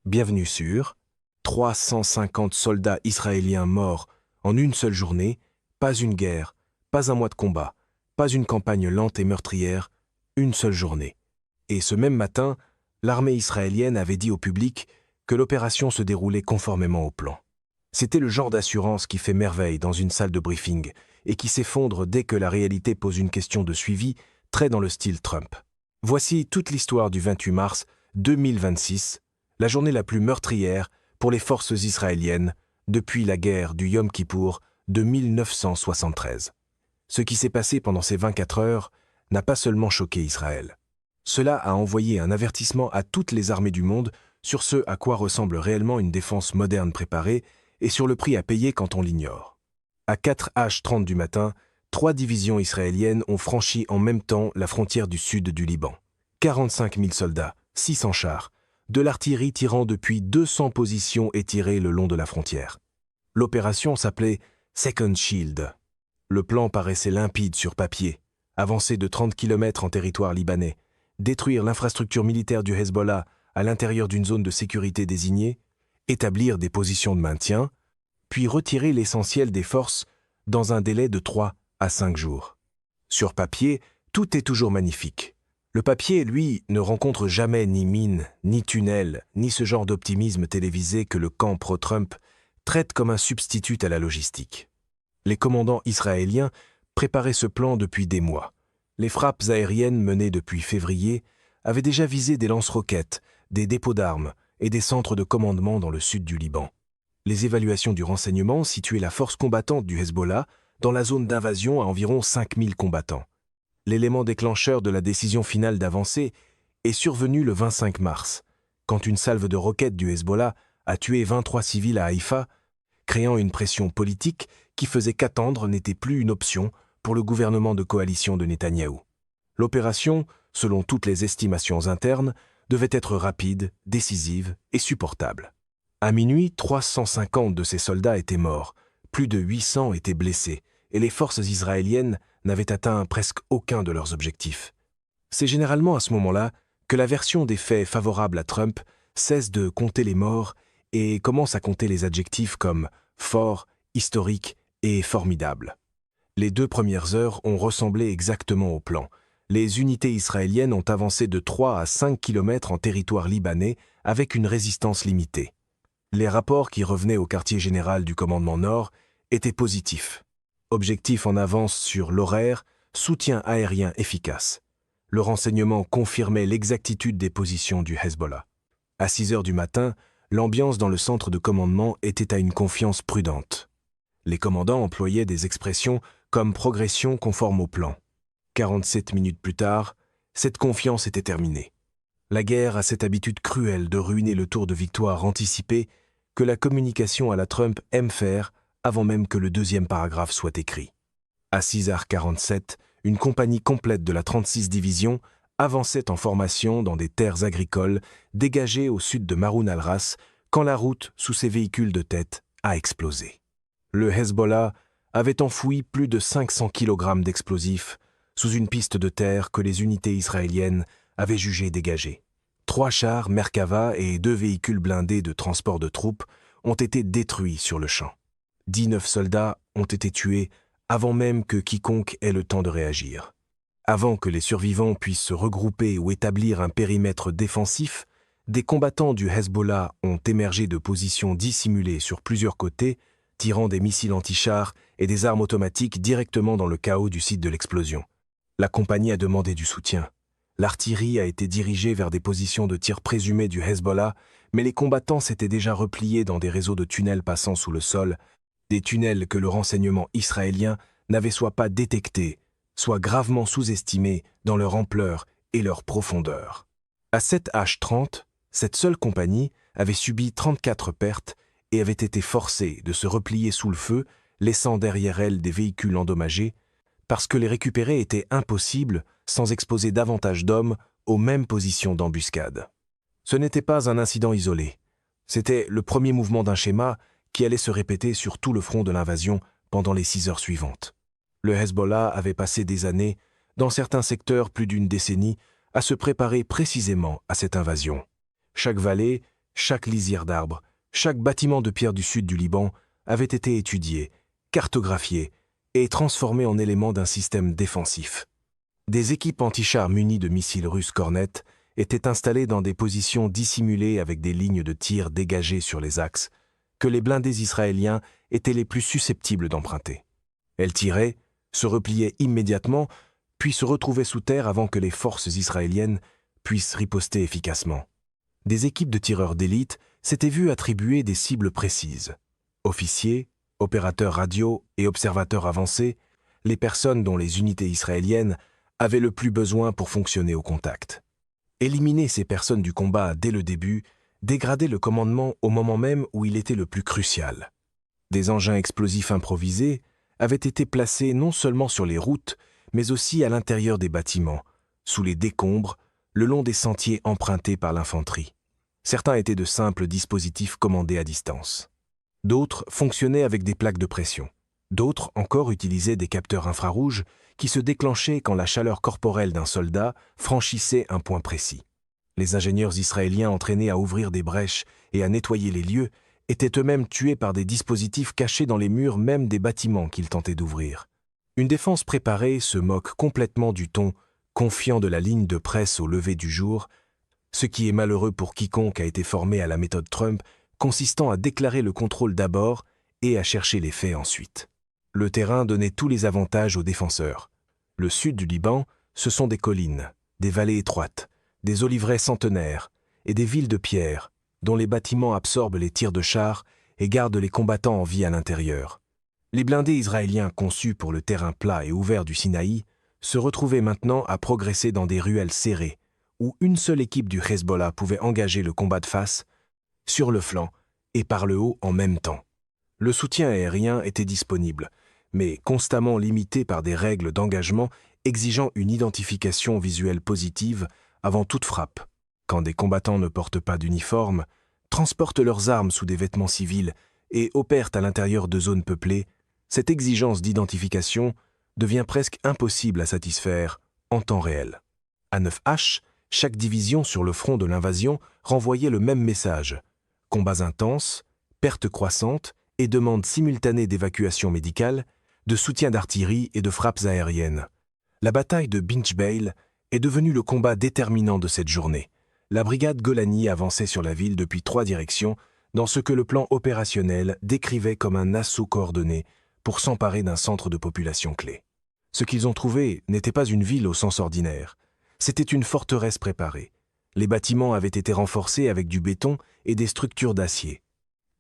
Bienvenue sur 350 soldats israéliens morts en une seule journée, pas une guerre, pas un mois de combat, pas une campagne lente et meurtrière, une seule journée. Et ce même matin, l'armée israélienne avait dit au public que l'opération se déroulait conformément au plan. C'était le genre d'assurance qui fait merveille dans une salle de briefing et qui s'effondre dès que la réalité pose une question de suivi, très dans le style Trump. Voici toute l'histoire du 28 mars 2026, la journée la plus meurtrière pour les forces israéliennes depuis la guerre du Yom Kippour de 1973. Ce qui s'est passé pendant ces 24 heures n'a pas seulement choqué Israël. Cela a envoyé un avertissement à toutes les armées du monde sur ce à quoi ressemble réellement une défense moderne préparée et sur le prix à payer quand on l'ignore. À 4h30 du matin, 3 divisions israéliennes ont franchi en même temps la frontière du sud du Liban. 45 000 soldats, 600 chars, de l'artillerie tirant depuis 200 positions étirées le long de la frontière. L'opération s'appelait Second Shield. Le plan paraissait limpide sur papier. Avancer de 30 km en territoire libanais, détruire l'infrastructure militaire du Hezbollah à l'intérieur d'une zone de sécurité désignée, établir des positions de maintien, puis retirer l'essentiel des forces dans un délai de 3 à 5 jours. Sur papier, tout est toujours magnifique. Le papier, lui, ne rencontre jamais ni mine, ni tunnel, ni ce genre d'optimisme télévisé que le camp pro-Trump traite comme un substitut à la logistique. Les commandants israéliens préparaient ce plan depuis des mois. Les frappes aériennes menées depuis février avaient déjà visé des lance-roquettes, des dépôts d'armes et des centres de commandement dans le sud du Liban. Les évaluations du renseignement situaient la force combattante du Hezbollah dans la zone d'invasion à environ 5000 combattants. L'élément déclencheur de la décision finale d'avancer est survenu le 25 mars, quand une salve de roquettes du Hezbollah a tué 23 civils à Haïfa, créant une pression politique qui faisait qu'attendre n'était plus une option pour le gouvernement de coalition de Netanyahou. L'opération, selon toutes les estimations internes, devait être rapide, décisive et supportable. À minuit, 350 de ces soldats étaient morts, plus de 800 étaient blessés, et les forces israéliennes n'avaient atteint presque aucun de leurs objectifs. C'est généralement à ce moment-là que la version des faits favorable à Trump cesse de compter les morts et commence à compter les adjectifs comme fort, historique et formidable. Les 2 premières heures ont ressemblé exactement au plan. Les unités israéliennes ont avancé de 3 à 5 km en territoire libanais avec une résistance limitée. Les rapports qui revenaient au quartier général du commandement Nord étaient positifs. Objectif en avance sur l'horaire, soutien aérien efficace. Le renseignement confirmait l'exactitude des positions du Hezbollah. À 6h du matin, l'ambiance dans le centre de commandement était à une confiance prudente. Les commandants employaient des expressions comme progression conforme au plan. 47 minutes plus tard, cette confiance était terminée. La guerre a cette habitude cruelle de ruiner le tour de victoire anticipé que la communication à la Trump aime faire avant même que le 2e paragraphe soit écrit. À 6h47, une compagnie complète de la 36 division avançait en formation dans des terres agricoles dégagées au sud de Maroun al-Ras quand la route sous ses véhicules de tête a explosé. Le Hezbollah avait enfoui plus de 500 kg d'explosifs sous une piste de terre que les unités israéliennes avaient jugée dégagée. 3 chars Merkava et 2 véhicules blindés de transport de troupes ont été détruits sur le champ. 19 soldats ont été tués avant même que quiconque ait le temps de réagir. Avant que les survivants puissent se regrouper ou établir un périmètre défensif, des combattants du Hezbollah ont émergé de positions dissimulées sur plusieurs côtés, tirant des missiles anti-chars et des armes automatiques directement dans le chaos du site de l'explosion. La compagnie a demandé du soutien. L'artillerie a été dirigée vers des positions de tir présumées du Hezbollah, mais les combattants s'étaient déjà repliés dans des réseaux de tunnels passant sous le sol, des tunnels que le renseignement israélien n'avait soit pas détectés, soit gravement sous-estimés dans leur ampleur et leur profondeur. À 7h30, cette seule compagnie avait subi 34 pertes et avait été forcée de se replier sous le feu, laissant derrière elle des véhicules endommagés, parce que les récupérer était impossible sans exposer davantage d'hommes aux mêmes positions d'embuscade. Ce n'était pas un incident isolé. C'était le premier mouvement d'un schéma qui allait se répéter sur tout le front de l'invasion pendant les 6 heures suivantes. Le Hezbollah avait passé des années, dans certains secteurs plus d'une décennie, à se préparer précisément à cette invasion. Chaque vallée, Chaque lisière d'arbres, chaque bâtiment de pierre du sud du Liban avait été étudié, cartographié et transformé en élément d'un système défensif. Des équipes anti-chars munies de missiles russes Kornet étaient installées dans des positions dissimulées avec des lignes de tir dégagées sur les axes que les blindés israéliens étaient les plus susceptibles d'emprunter. Elles tiraient, se repliaient immédiatement, puis se retrouvaient sous terre avant que les forces israéliennes puissent riposter efficacement. Des équipes de tireurs d'élite s'étaient vues attribuer des cibles précises. Officiers, opérateurs radio et observateurs avancés, les personnes dont les unités israéliennes avaient le plus besoin pour fonctionner au contact. Éliminer ces personnes du combat dès le début dégradait le commandement au moment même où il était le plus crucial. Des engins explosifs improvisés avaient été placés non seulement sur les routes, mais aussi à l'intérieur des bâtiments, sous les décombres, le long des sentiers empruntés par l'infanterie. Certains étaient de simples dispositifs commandés à distance. D'autres fonctionnaient avec des plaques de pression. D'autres encore utilisaient des capteurs infrarouges qui se déclenchaient quand la chaleur corporelle d'un soldat franchissait un point précis. Les ingénieurs israéliens entraînés à ouvrir des brèches et à nettoyer les lieux étaient eux-mêmes tués par des dispositifs cachés dans les murs même des bâtiments qu'ils tentaient d'ouvrir. Une défense préparée se moque complètement du ton confiant de la ligne de presse au lever du jour, ce qui est malheureux pour quiconque a été formé à la méthode Trump, consistant à déclarer le contrôle d'abord et à chercher les faits ensuite. Le terrain donnait tous les avantages aux défenseurs. Le sud du Liban, ce sont des collines, des vallées étroites, des oliveraies centenaires et des villes de pierre, dont les bâtiments absorbent les tirs de chars et gardent les combattants en vie à l'intérieur. Les blindés israéliens conçus pour le terrain plat et ouvert du Sinaï se retrouvaient maintenant à progresser dans des ruelles serrées, où une seule équipe du Hezbollah pouvait engager le combat de face, sur le flanc et par le haut en même temps. Le soutien aérien était disponible, mais constamment limité par des règles d'engagement exigeant une identification visuelle positive avant toute frappe. Quand des combattants ne portent pas d'uniforme, transportent leurs armes sous des vêtements civils et opèrent à l'intérieur de zones peuplées, cette exigence d'identification devient presque impossible à satisfaire en temps réel. À 9H, chaque division sur le front de l'invasion renvoyait le même message: combats intenses, pertes croissantes et demande simultanée d'évacuation médicale, de soutien d'artillerie et de frappes aériennes. La bataille de Binchbeil est devenue le combat déterminant de cette journée. La brigade Golani avançait sur la ville depuis 3 directions, dans ce que le plan opérationnel décrivait comme un assaut coordonné pour s'emparer d'un centre de population clé. Ce qu'ils ont trouvé n'était pas une ville au sens ordinaire, c'était une forteresse préparée. Les bâtiments avaient été renforcés avec du béton et des structures d'acier.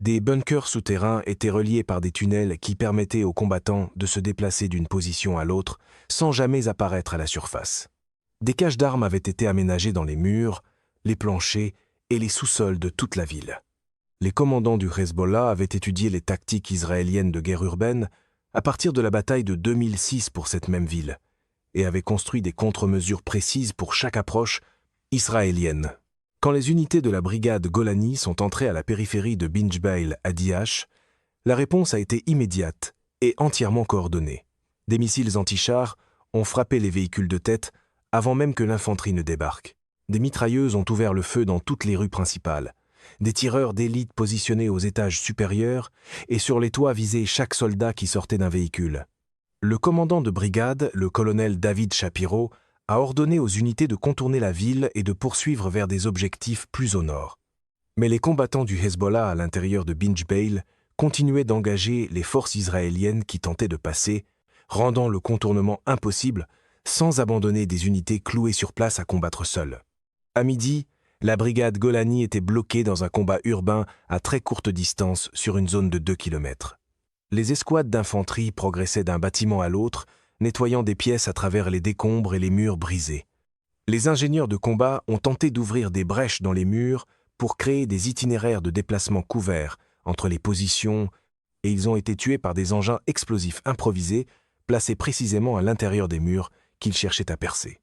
Des bunkers souterrains étaient reliés par des tunnels qui permettaient aux combattants de se déplacer d'une position à l'autre sans jamais apparaître à la surface. Des caches d'armes avaient été aménagées dans les murs, les planchers et les sous-sols de toute la ville. Les commandants du Hezbollah avaient étudié les tactiques israéliennes de guerre urbaine à partir de la bataille de 2006 pour cette même ville et avaient construit des contre-mesures précises pour chaque approche israélienne. Quand les unités de la brigade Golani sont entrées à la périphérie de Binchbeil à Diash, la réponse a été immédiate et entièrement coordonnée. Des missiles anti-chars ont frappé les véhicules de tête avant même que l'infanterie ne débarque. Des mitrailleuses ont ouvert le feu dans toutes les rues principales. Des tireurs d'élite positionnés aux étages supérieurs et sur les toits visaient chaque soldat qui sortait d'un véhicule. Le commandant de brigade, le colonel David Shapiro, a ordonné aux unités de contourner la ville et de poursuivre vers des objectifs plus au nord. Mais les combattants du Hezbollah à l'intérieur de Binchbeil continuaient d'engager les forces israéliennes qui tentaient de passer, rendant le contournement impossible sans abandonner des unités clouées sur place à combattre seules. À midi, la brigade Golani était bloquée dans un combat urbain à très courte distance sur une zone de 2 km. Les escouades d'infanterie progressaient d'un bâtiment à l'autre, nettoyant des pièces à travers les décombres et les murs brisés. Les ingénieurs de combat ont tenté d'ouvrir des brèches dans les murs pour créer des itinéraires de déplacement couverts entre les positions et ils ont été tués par des engins explosifs improvisés placés précisément à l'intérieur des murs qu'ils cherchaient à percer.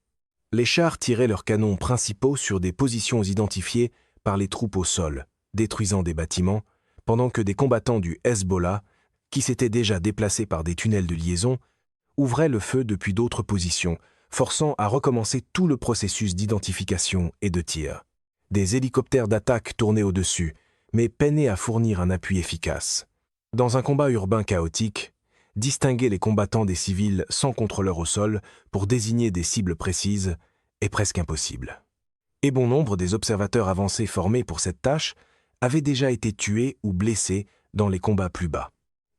Les chars tiraient leurs canons principaux sur des positions identifiées par les troupes au sol, détruisant des bâtiments, pendant que des combattants du Hezbollah, qui s'étaient déjà déplacés par des tunnels de liaison, ouvraient le feu depuis d'autres positions, forçant à recommencer tout le processus d'identification et de tir. Des hélicoptères d'attaque tournaient au-dessus, mais peinaient à fournir un appui efficace. Dans un combat urbain chaotique, distinguer les combattants des civils sans contrôleur au sol pour désigner des cibles précises est presque impossible. Et bon nombre des observateurs avancés formés pour cette tâche avaient déjà été tués ou blessés dans les combats plus bas.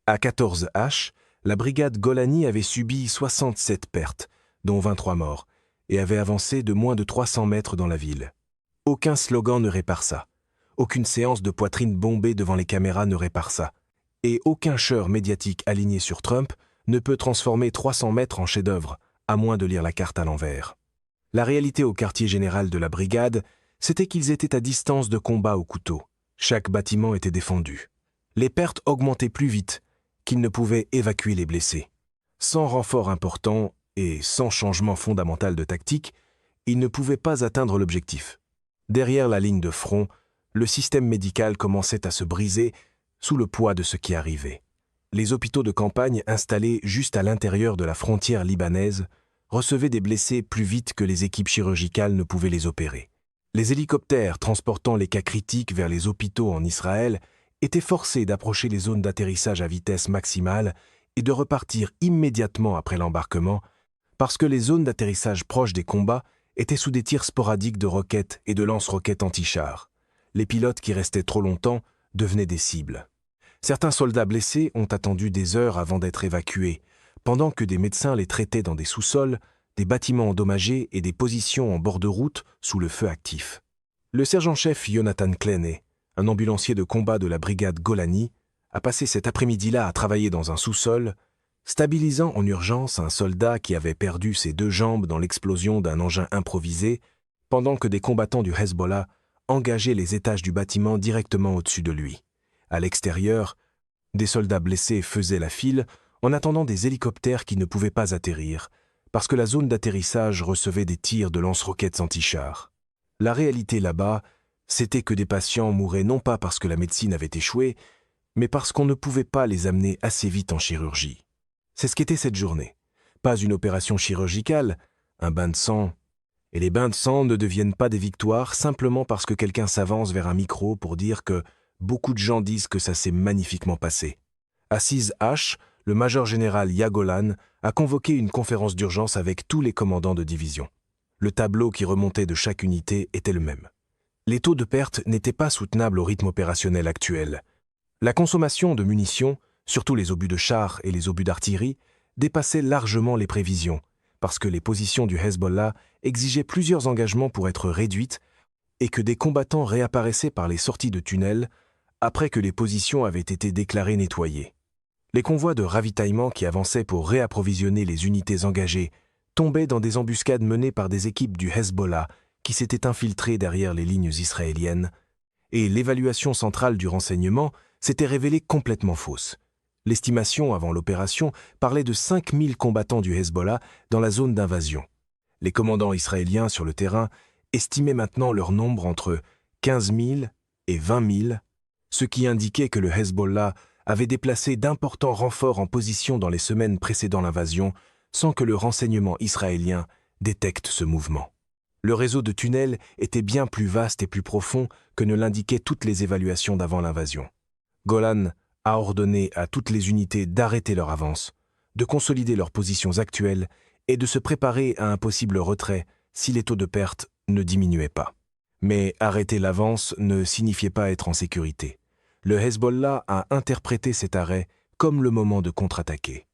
À 14H, la brigade Golani avait subi 67 pertes, dont 23 morts, et avait avancé de moins de 300 mètres dans la ville. Aucun slogan ne répare ça. Aucune séance de poitrine bombée devant les caméras ne répare ça. Et aucun chœur médiatique aligné sur Trump ne peut transformer 300 mètres en chef-d'œuvre, à moins de lire la carte à l'envers. La réalité au quartier général de la brigade, c'était qu'ils étaient à distance de combat au couteau. Chaque bâtiment était défendu. Les pertes augmentaient plus vite qu'ils ne pouvaient évacuer les blessés. Sans renfort important et sans changement fondamental de tactique, ils ne pouvaient pas atteindre l'objectif. Derrière la ligne de front, le système médical commençait à se briser sous le poids de ce qui arrivait. Les hôpitaux de campagne installés juste à l'intérieur de la frontière libanaise recevaient des blessés plus vite que les équipes chirurgicales ne pouvaient les opérer. Les hélicoptères transportant les cas critiques vers les hôpitaux en Israël étaient forcés d'approcher les zones d'atterrissage à vitesse maximale et de repartir immédiatement après l'embarquement parce que les zones d'atterrissage proches des combats étaient sous des tirs sporadiques de roquettes et de lance-roquettes anti-chars. Les pilotes qui restaient trop longtemps devenaient des cibles. Certains soldats blessés ont attendu des heures avant d'être évacués, pendant que des médecins les traitaient dans des sous-sols, des bâtiments endommagés et des positions en bord de route sous le feu actif. Le sergent-chef Jonathan Cleney, un ambulancier de combat de la brigade Golani, a passé cet après-midi-là à travailler dans un sous-sol, stabilisant en urgence un soldat qui avait perdu ses 2 jambes dans l'explosion d'un engin improvisé, pendant que des combattants du Hezbollah engageaient les étages du bâtiment directement au-dessus de lui. À l'extérieur, des soldats blessés faisaient la file en attendant des hélicoptères qui ne pouvaient pas atterrir, parce que la zone d'atterrissage recevait des tirs de lance-roquettes anti-chars. La réalité là-bas, c'était que des patients mouraient non pas parce que la médecine avait échoué, mais parce qu'on ne pouvait pas les amener assez vite en chirurgie. C'est ce qu'était cette journée. Pas une opération chirurgicale, un bain de sang. Et les bains de sang ne deviennent pas des victoires simplement parce que quelqu'un s'avance vers un micro pour dire que beaucoup de gens disent que ça s'est magnifiquement passé. À 6H, le major général Yagolan a convoqué une conférence d'urgence avec tous les commandants de division. Le tableau qui remontait de chaque unité était le même. Les taux de perte n'étaient pas soutenables au rythme opérationnel actuel. La consommation de munitions, surtout les obus de chars et les obus d'artillerie, dépassait largement les prévisions, parce que les positions du Hezbollah exigeaient plusieurs engagements pour être réduites et que des combattants réapparaissaient par les sorties de tunnels après que les positions avaient été déclarées nettoyées. Les convois de ravitaillement qui avançaient pour réapprovisionner les unités engagées tombaient dans des embuscades menées par des équipes du Hezbollah qui s'étaient infiltrées derrière les lignes israéliennes, et l'évaluation centrale du renseignement s'était révélée complètement fausse. L'estimation avant l'opération parlait de 5000 combattants du Hezbollah dans la zone d'invasion. Les commandants israéliens sur le terrain estimaient maintenant leur nombre entre 15 000 et 20 000, ce qui indiquait que le Hezbollah avait déplacé d'importants renforts en position dans les semaines précédant l'invasion sans que le renseignement israélien détecte ce mouvement. Le réseau de tunnels était bien plus vaste et plus profond que ne l'indiquaient toutes les évaluations d'avant l'invasion. Golan a ordonné à toutes les unités d'arrêter leur avance, de consolider leurs positions actuelles et de se préparer à un possible retrait si les taux de perte ne diminuaient pas. Mais arrêter l'avance ne signifiait pas être en sécurité. Le Hezbollah a interprété cet arrêt comme le moment de contre-attaquer.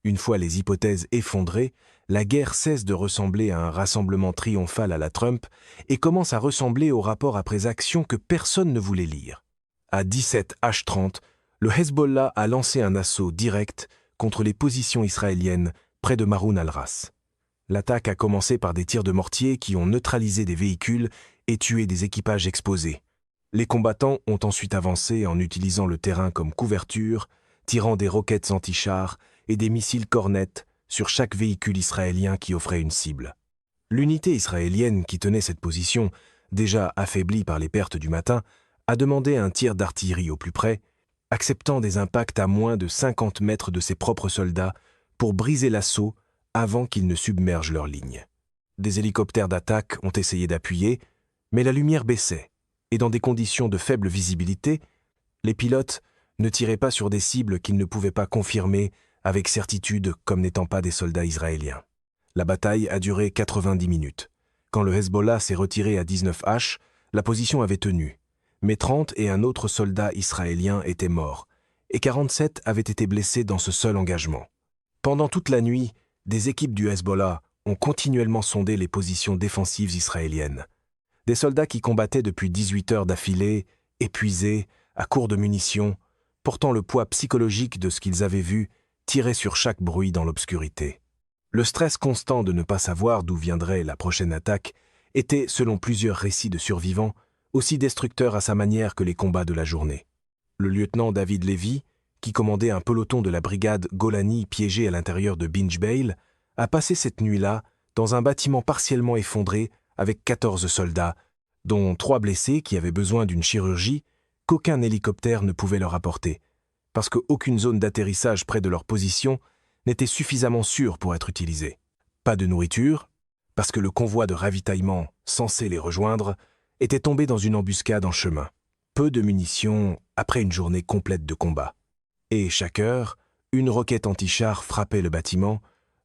Une fois les hypothèses effondrées, la guerre cesse de ressembler à un rassemblement triomphal à la Trump et commence à ressembler au rapport après action que personne ne voulait lire. À 17h30, le Hezbollah a lancé un assaut direct contre les positions israéliennes près de Maroun al-Ras. L'attaque a commencé par des tirs de mortier qui ont neutralisé des véhicules et tué des équipages exposés. Les combattants ont ensuite avancé en utilisant le terrain comme couverture, tirant des roquettes anti-chars et des missiles Cornet sur chaque véhicule israélien qui offrait une cible. L'unité israélienne qui tenait cette position, déjà affaiblie par les pertes du matin, a demandé un tir d'artillerie au plus près, acceptant des impacts à moins de 50 mètres de ses propres soldats pour briser l'assaut avant qu'ils ne submergent leur ligne. Des hélicoptères d'attaque ont essayé d'appuyer, Mais la lumière baissait, et dans des conditions de faible visibilité, les pilotes ne tiraient pas sur des cibles qu'ils ne pouvaient pas confirmer avec certitude comme n'étant pas des soldats israéliens. La bataille a duré 90 minutes. Quand le Hezbollah s'est retiré à 19H, la position avait tenu, mais 30 et un autre soldat israélien étaient morts, et 47 avaient été blessés dans ce seul engagement. Pendant toute la nuit, des équipes du Hezbollah ont continuellement sondé les positions défensives israéliennes. Des soldats qui combattaient depuis 18 heures d'affilée, épuisés, à court de munitions, portant le poids psychologique de ce qu'ils avaient vu, tiraient sur chaque bruit dans l'obscurité. Le stress constant de ne pas savoir d'où viendrait la prochaine attaque était, selon plusieurs récits de survivants, aussi destructeur à sa manière que les combats de la journée. Le lieutenant David Levy, qui commandait un peloton de la brigade Golani piégé à l'intérieur de Binjbeil, a passé cette nuit-là dans un bâtiment partiellement effondré avec 14 soldats, dont 3 blessés qui avaient besoin d'une chirurgie qu'aucun hélicoptère ne pouvait leur apporter, parce qu'aucune zone d'atterrissage près de leur position n'était suffisamment sûre pour être utilisée. Pas de nourriture, parce que le convoi de ravitaillement censé les rejoindre était tombé dans une embuscade en chemin. Peu de munitions après une journée complète de combat. Et chaque heure, une roquette anti-char frappait le bâtiment,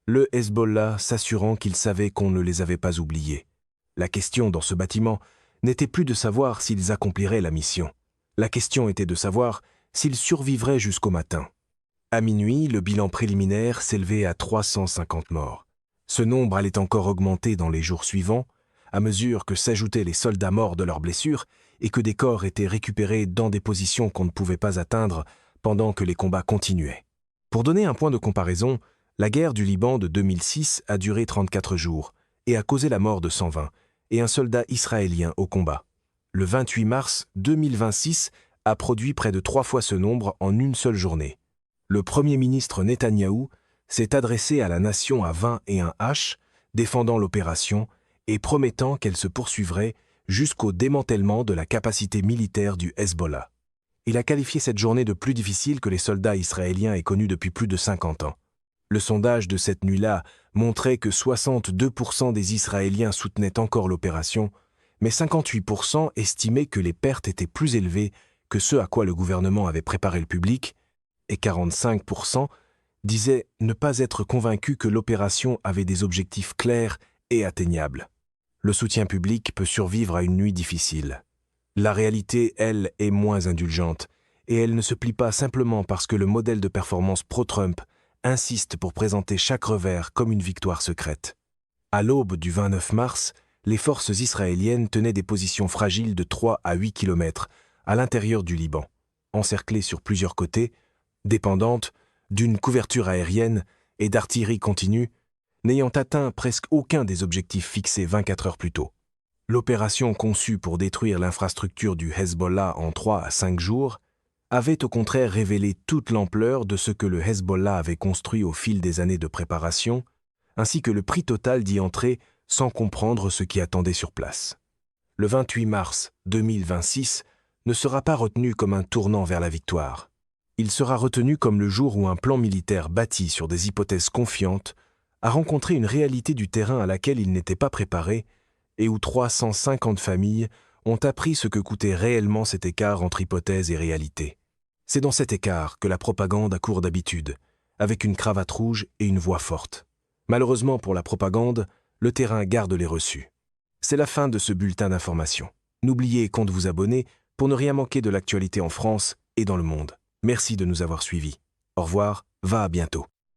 le Hezbollah s'assurant qu'ils savaient qu'on ne les avait pas oubliés. La question dans ce bâtiment n'était plus de savoir s'ils accompliraient la mission. La question était de savoir s'ils survivraient jusqu'au matin. À minuit, le bilan préliminaire s'élevait à 350 morts. Ce nombre allait encore augmenter dans les jours suivants, à mesure que s'ajoutaient les soldats morts de leurs blessures et que des corps étaient récupérés dans des positions qu'on ne pouvait pas atteindre pendant que les combats continuaient. Pour donner un point de comparaison, la guerre du Liban de 2006 a duré 34 jours et a causé la mort de 120 et un soldat israélien au combat. Le 28 mars 2026 a produit près de 3 fois ce nombre en une seule journée. Le Premier ministre Netanyahou s'est adressé à la nation à 21 H, défendant l'opération et promettant qu'elle se poursuivrait jusqu'au démantèlement de la capacité militaire du Hezbollah. Il a qualifié cette journée de plus difficile que les soldats israéliens aient connue depuis plus de 50 ans. Le sondage de cette nuit-là montrait que 62% des Israéliens soutenaient encore l'opération, mais 58% estimaient que les pertes étaient plus élevées que ce à quoi le gouvernement avait préparé le public, et 45% disaient ne pas être convaincus que l'opération avait des objectifs clairs et atteignables. Le soutien public peut survivre à une nuit difficile. La réalité, elle, est moins indulgente, et elle ne se plie pas simplement parce que le modèle de performance pro-Trump insiste pour présenter chaque revers comme une victoire secrète. À l'aube du 29 mars, les forces israéliennes tenaient des positions fragiles de 3 à 8 km à l'intérieur du Liban, encerclées sur plusieurs côtés, dépendantes d'une couverture aérienne et d'artillerie continue, n'ayant atteint presque aucun des objectifs fixés 24 heures plus tôt. L'opération conçue pour détruire l'infrastructure du Hezbollah en 3 à 5 jours avait au contraire révélé toute l'ampleur de ce que le Hezbollah avait construit au fil des années de préparation, ainsi que le prix total d'y entrer sans comprendre ce qui attendait sur place. Le 28 mars 2026 ne sera pas retenu comme un tournant vers la victoire. Il sera retenu comme le jour où un plan militaire bâti sur des hypothèses confiantes a rencontré une réalité du terrain à laquelle il n'était pas préparé et où 350 familles ont appris ce que coûtait réellement cet écart entre hypothèse et réalité. C'est dans cet écart que la propagande a cours d'habitude, avec une cravate rouge et une voix forte. Malheureusement pour la propagande, le terrain garde les reçus. C'est la fin de ce bulletin d'information. N'oubliez qu'à vous abonner pour ne rien manquer de l'actualité en France et dans le monde. Merci de nous avoir suivis. Au revoir, à bientôt.